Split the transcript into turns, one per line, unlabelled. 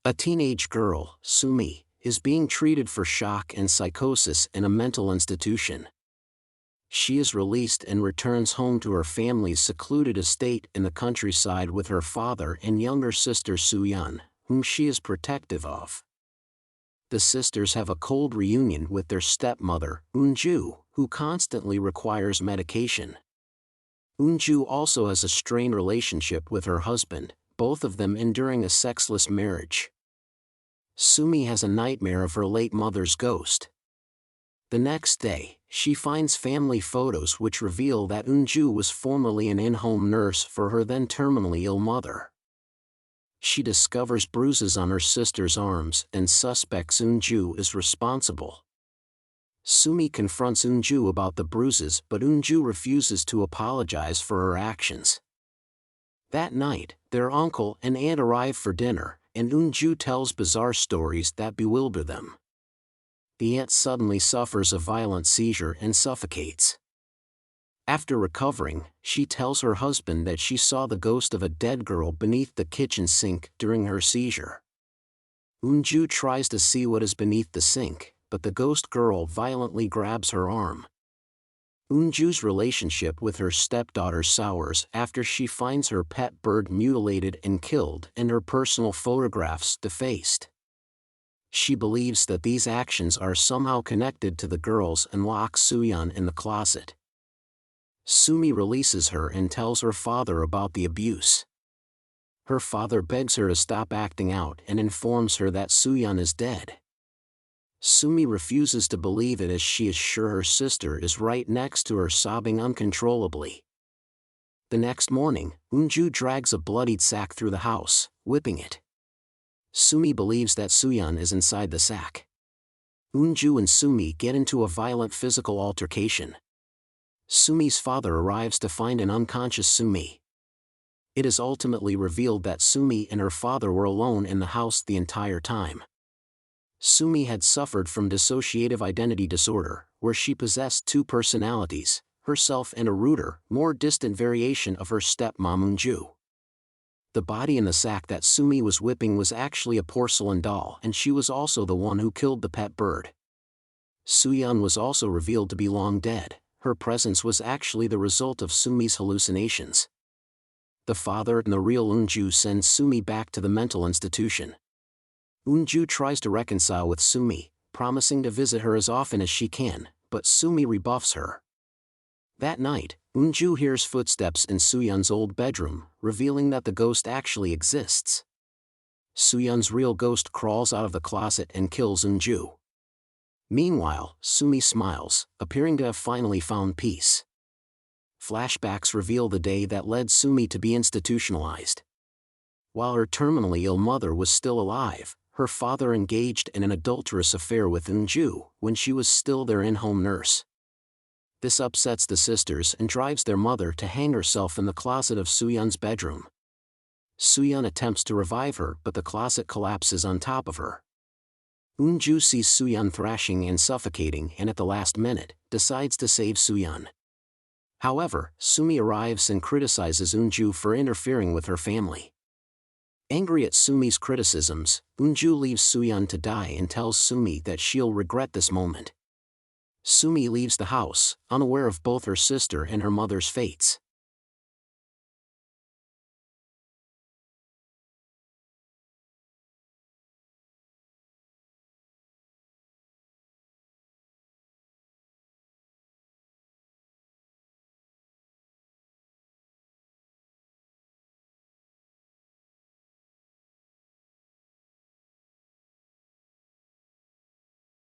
A teenage girl, Sumi, is being treated for shock and psychosis in a mental institution. She is released and returns home to her family's secluded estate in the countryside with her father and younger sister Soo-yeon, whom she is protective of. The sisters have a cold reunion with their stepmother, Eun-ju, who constantly requires medication. Eun-ju also has a strained relationship with her husband, both of them enduring a sexless marriage. Sumi has a nightmare of her late mother's ghost. The next day, she finds family photos which reveal that Eun-ju was formerly an in-home nurse for her then terminally ill mother. She discovers bruises on her sister's arms and suspects Eun-ju is responsible. Sumi confronts Eun-ju about the bruises, but Eun-ju refuses to apologize for her actions. That night, their uncle and aunt arrive for dinner, and Eun-ju tells bizarre stories that bewilder them. The aunt suddenly suffers a violent seizure and suffocates. After recovering, she tells her husband that she saw the ghost of a dead girl beneath the kitchen sink during her seizure. Eun-ju tries to see what is beneath the sink, but the ghost girl violently grabs her arm. Eun-ju's relationship with her stepdaughter sours after she finds her pet bird mutilated and killed and her personal photographs defaced. She believes that these actions are somehow connected to the girls and locks Soo-yeon in the closet. Sumi releases her and tells her father about the abuse. Her father begs her to stop acting out and informs her that Soo-yeon is dead. Sumi refuses to believe it as she is sure her sister is right next to her, sobbing uncontrollably. The next morning, Eun-ju drags a bloodied sack through the house, whipping it. Sumi believes that Soo-yeon is inside the sack. Eun-ju and Sumi get into a violent physical altercation. Sumi's father arrives to find an unconscious Sumi. It is ultimately revealed that Sumi and her father were alone in the house the entire time. Sumi had suffered from dissociative identity disorder, where she possessed two personalities, herself and a ruder, more distant variation of her stepmom Eun-ju. The body in the sack that Sumi was whipping was actually a porcelain doll, and she was also the one who killed the pet bird. Soo-yeon was also revealed to be long dead. Her presence was actually the result of Sumi's hallucinations. The father and the real Eun-ju sends Sumi back to the mental institution. Eun-ju tries to reconcile with Sumi, promising to visit her as often as she can, but Sumi rebuffs her. That night, Eun-ju hears footsteps in Soo-yeon's old bedroom, revealing that the ghost actually exists. Soo-yeon's real ghost crawls out of the closet and kills Eun-ju. Meanwhile, Sumi smiles, appearing to have finally found peace. Flashbacks reveal the day that led Sumi to be institutionalized. While her terminally ill mother was still alive, her father engaged in an adulterous affair with Eun-ju when she was still their in-home nurse. This upsets the sisters and drives their mother to hang herself in the closet of Soo-yeon's bedroom. Soo-yeon attempts to revive her, but the closet collapses on top of her. Eun-ju sees Soo-yeon thrashing and suffocating and at the last minute, decides to save Soo-yeon. However, Sumi arrives and criticizes Eun-ju for interfering with her family. Angry at Sumi's criticisms, Eun-ju leaves Soo-yeon to die and tells Sumi that she'll regret this moment. Sumi leaves the house, unaware of both her sister and her mother's fates.